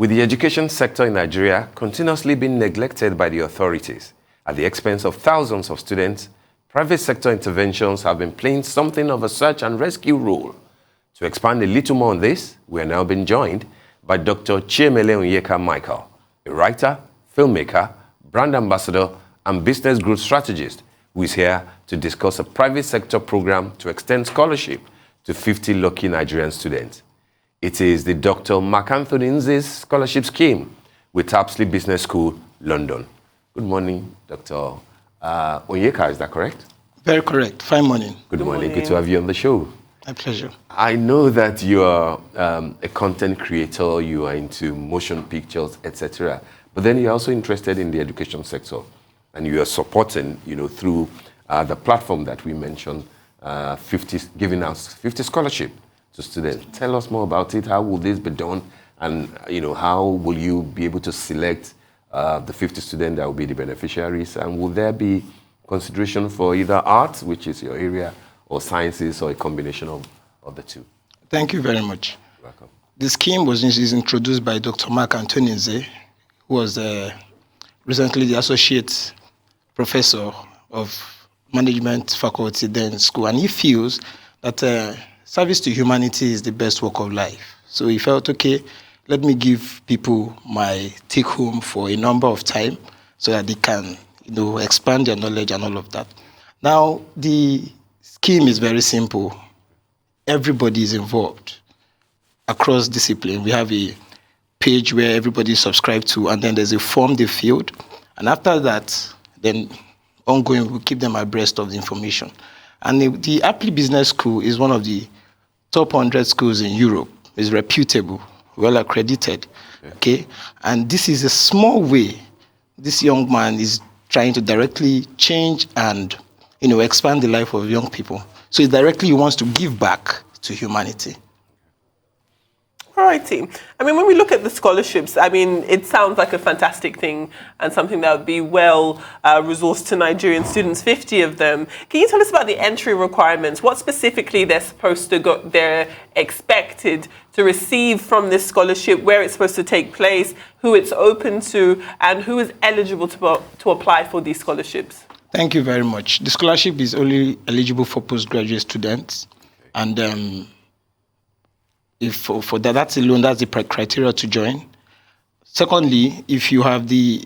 With the education sector in Nigeria continuously being neglected by the authorities at the expense of thousands of students, private sector interventions have been playing something of a search and rescue role. To expand a little more on this, we are now being joined by Dr. Chiemele Onyeka Michael, a writer, filmmaker, brand ambassador, and business growth strategist, who is here to discuss a private sector program to extend scholarship to 50 lucky Nigerian students. It is the Dr. Mark Antony's scholarship scheme with Apsley Business School, London. Good morning, Dr. Onyeka, is that correct? Very correct. Fine morning. Good morning. Good to have you on the show. My pleasure. I know that you are a content creator, you are into motion pictures, etc. But then you're also interested in the education sector, and you are supporting, through the platform that we mentioned, giving us 50 scholarship to students. Tell us more about it. How will this be done? And, how will you be able to select the 50 students that will be the beneficiaries? And will there be consideration for either art, which is your area, or sciences, or a combination of the two? Thank you very much. Welcome. The scheme was introduced by Dr. Mark Antony, who was recently the associate professor of management faculty then school, and he feels that service to humanity is the best work of life. So he felt, okay, let me give people my take home for a number of time so that they can, expand their knowledge and all of that. Now, the scheme is very simple. Everybody is involved across discipline. We have a page where everybody is subscribed to, and then there's a form they filled. And after that, then ongoing, we keep them abreast of the information. And the Apsley Business School is one of the top 100 schools in Europe. It's reputable, well accredited. Okay? And this is a small way this young man is trying to directly change and expand the life of young people. So directly he wants to give back to humanity. All righty. When we look at the scholarships, it sounds like a fantastic thing and something that would be well resourced to Nigerian students, 50 of them. Can you tell us about the entry requirements? What specifically they're expected to receive from this scholarship, where it's supposed to take place, who it's open to, and who is eligible to apply for these scholarships? Thank you very much. The scholarship is only eligible for postgraduate students, and if for that's alone, that's the criteria to join. Secondly, if you have the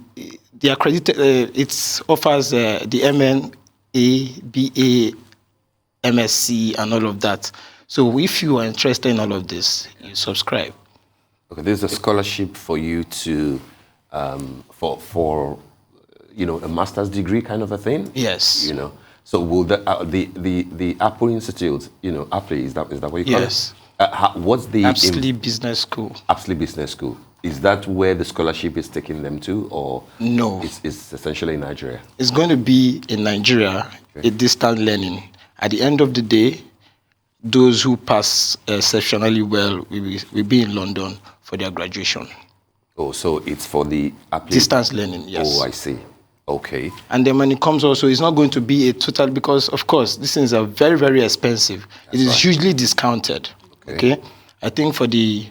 accredited, it offers the MNA, BA, MSc, and all of that. So if you are interested in all of this, you subscribe. Okay, there's a scholarship for you to for a master's degree kind of a thing. Yes. So will the Apple Institute, Apple, is that what you call it? Yes. What's the Apsley Business School? Apsley Business School. Is that where the scholarship is taking them to, or no? It's essentially in Nigeria. It's going to be in Nigeria, a distance learning. At the end of the day, those who pass exceptionally well will be in London for their graduation. Oh, so it's for the distance learning, yes. Oh, I see. Okay. And then when it comes also, it's not going to be a total, because, of course, these things are very, very expensive. It is hugely discounted. Okay. I think for the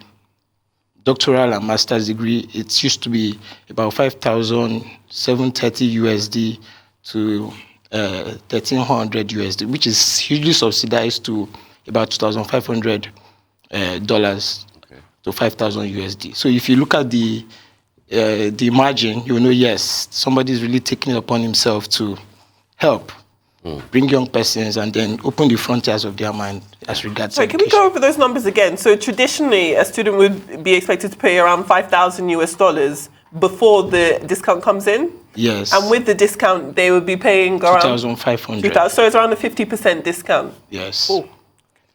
doctoral and master's degree, it used to be about 5,730 USD to 1,300 USD, which is hugely subsidized to about $2,500 to 5,000 USD. So if you look at the margin, you know, yes, somebody is really taking it upon himself to help bring young persons and then open the frontiers of their mind as regards education. Can we go over those numbers again? So traditionally, a student would be expected to pay around $5,000 before the discount comes in? Yes. And with the discount, they would be paying around 2,500. So it's around a 50% discount. Yes. Oh.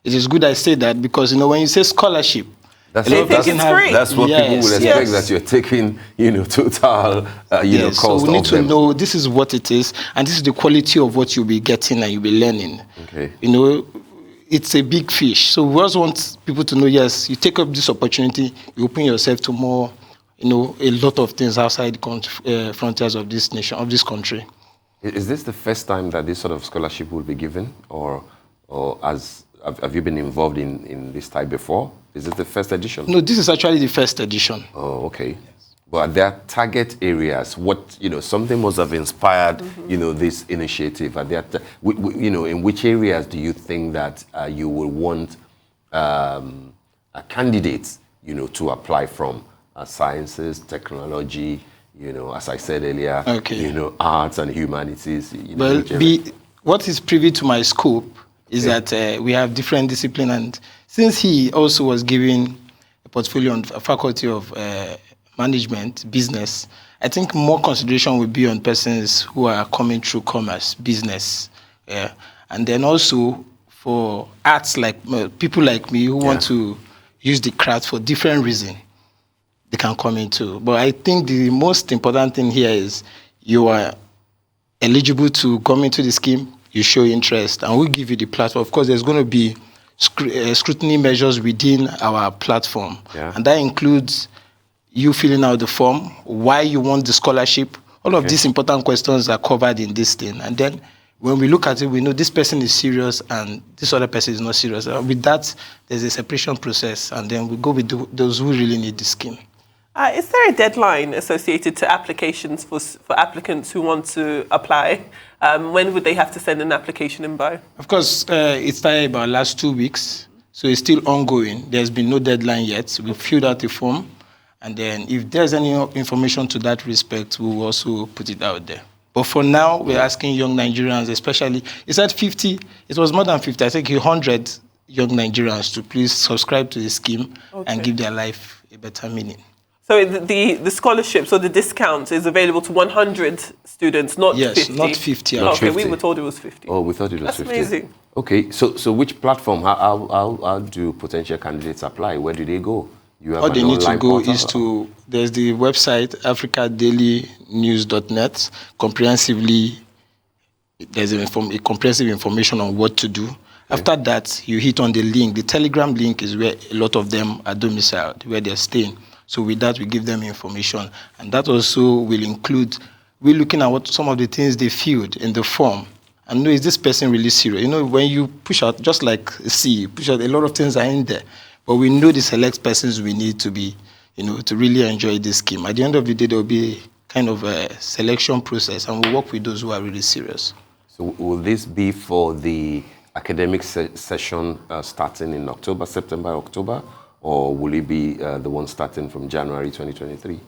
It is good I say that, because, you know, when you say scholarship, that's what people will expect, that you're taking, total, cost. So we need to them. know this is what it is, and this is the quality of what you'll be getting and you'll be learning. Okay. You know, it's a big fish. So we also want people to know, yes, you take up this opportunity, you open yourself to more, a lot of things outside the frontiers of this nation, of this country. Is this the first time that this sort of scholarship will be given, or Or have you been involved in this type before? Is this the first edition? No, this is actually the first edition. Oh, okay. But there are target areas. What, something must have inspired, this initiative. Are there, in which areas do you think that you will want candidates, to apply from? Sciences, technology, as I said earlier, arts and humanities. Well, what is privy to my scope is that we have different disciplines, and since he also was given a portfolio on a faculty of management, business, I think more consideration will be on persons who are coming through commerce, business, and then also for arts, like people like me who want to use the craft for different reasons, they can come into. But I think the most important thing here is you are eligible to come into the scheme, you show interest, and we'll give you the platform. Of course, there's going to be scrutiny measures within our platform, and that includes you filling out the form, why you want the scholarship. All of these important questions are covered in this thing. And then when we look at it, we know this person is serious and this other person is not serious. With that, there's a separation process, and then we go with those who really need the scheme. Is there a deadline associated to applications for applicants who want to apply? When would they have to send an application in by? Of course, it started about last 2 weeks, so it's still ongoing. There's been no deadline yet. We filled out the form, and then if there's any information to that respect, we'll also put it out there. But for now, we're asking young Nigerians, especially, it's at 50, it was more than 50, I think 100 young Nigerians to please subscribe to the scheme and give their life a better meaning. So the scholarships or the discount is available to 100 students, not 50? Yes, not 50. Not 50. We were told it was 50. Oh, we thought it was That's 50. That's amazing. Okay, so which platform, how do potential candidates apply? Where do they go? You have all they need to go portal? is to, there's the website, africadailynews.net, there's a comprehensive information on what to do. After that, you hit on the link. The Telegram link is where a lot of them are domiciled, where they're staying. So with that, we give them information. And that also will include, we're looking at what some of the things they filled in the form. And know, is this person really serious? When you push out, just like C, push out, a lot of things are in there. But we know the select persons we need to be, to really enjoy this scheme. At the end of the day, there will be kind of a selection process, and we'll work with those who are really serious. So will this be for the academic session starting in September, October? Or will it be the one starting from January 2023?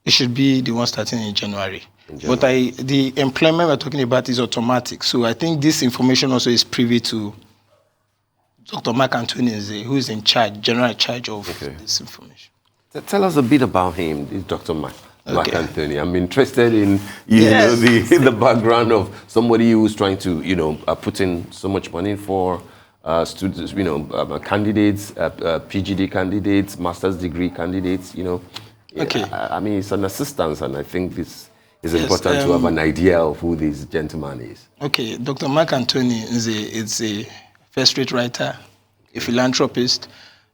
It should be the one starting in January. But the employment we're talking about is automatic. So I think this information also is privy to Dr. Mark Antony, who is general charge of this information. Tell us a bit about him, this Dr. Mark Antony. I'm interested in the background of somebody who's trying to put in so much money for students, candidates, PhD candidates, master's degree candidates. I mean, it's an assistance, and I think this is important to have an idea of who this gentleman is. Okay, Dr. Mark Antony is a first-rate writer, a philanthropist.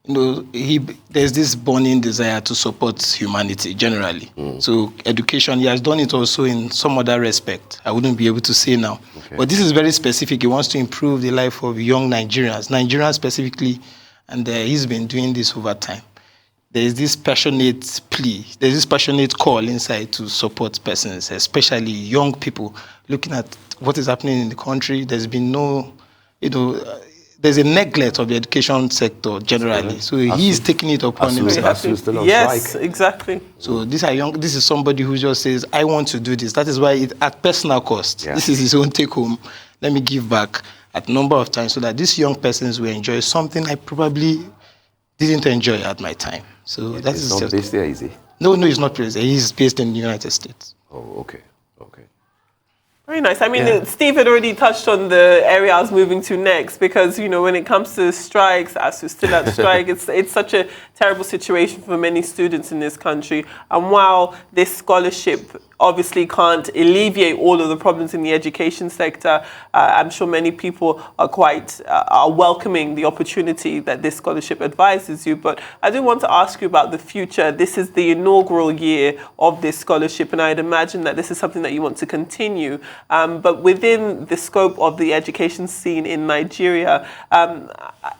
There's this burning desire to support humanity generally. So education, he has done it also in some other respect. I wouldn't be able to say now. But this is very specific. He wants to improve the life of young Nigerians specifically, and he's been doing this over time. There's this passionate plea, there's this passionate call inside to support persons, especially young people, looking at what is happening in the country. There's been no, there's a neglect of the education sector generally. So he's taking it upon himself. Yes, exactly. So this is somebody who just says, I want to do this. That is why at personal cost, this is his own take home. Let me give back at number of times so that these young persons will enjoy something I probably didn't enjoy at my time. So that is not based there, is he? No, he's not based there. He's based in the United States. Oh, okay. Very nice. I mean, Steve had already touched on the area I was moving to next, because, when it comes to strikes, as we're still at strike, it's such a terrible situation for many students in this country. And while this scholarship obviously can't alleviate all of the problems in the education sector. I'm sure many people are welcoming the opportunity that this scholarship advises you. But I do want to ask you about the future. This is the inaugural year of this scholarship, and I'd imagine that this is something that you want to continue. But within the scope of the education scene in Nigeria,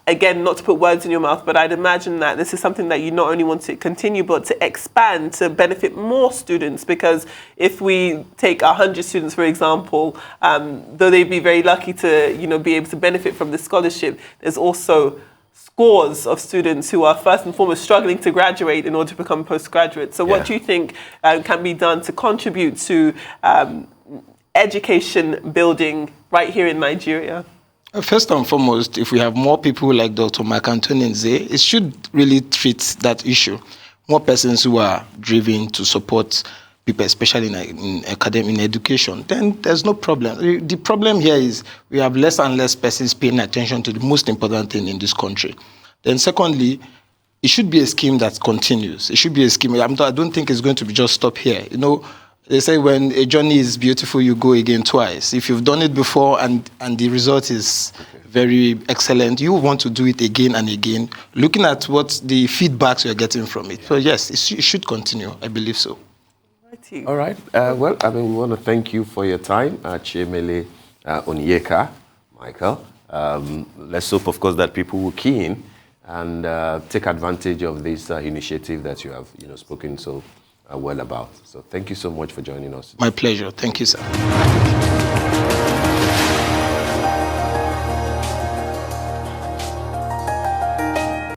again, not to put words in your mouth, but I'd imagine that this is something that you not only want to continue, but to expand to benefit more students, because if we take 100 students, for example, though they'd be very lucky to, be able to benefit from the scholarship, there's also scores of students who are first and foremost struggling to graduate in order to become postgraduates. So what do you think can be done to contribute to education building right here in Nigeria? First and foremost, if we have more people like Dr. Mark Antony, it should really treat that issue. More persons who are driven to support people, especially in education, then there's no problem. The problem here is we have less and less persons paying attention to the most important thing in this country. Then secondly, it should be a scheme that continues. It should be a scheme. I don't think it's going to be just stop here. They say when a journey is beautiful, you go again twice. If you've done it before and the result is very excellent, you want to do it again and again, looking at what the feedbacks you're getting from it. So yes, it should continue. I believe so. All right. We want to thank you for your time, Chiemele Onyeka, Michael. Let's hope, of course, that people will key in and take advantage of this initiative that you have, spoken so well about. So thank you so much for joining us. My pleasure. Thank you, sir.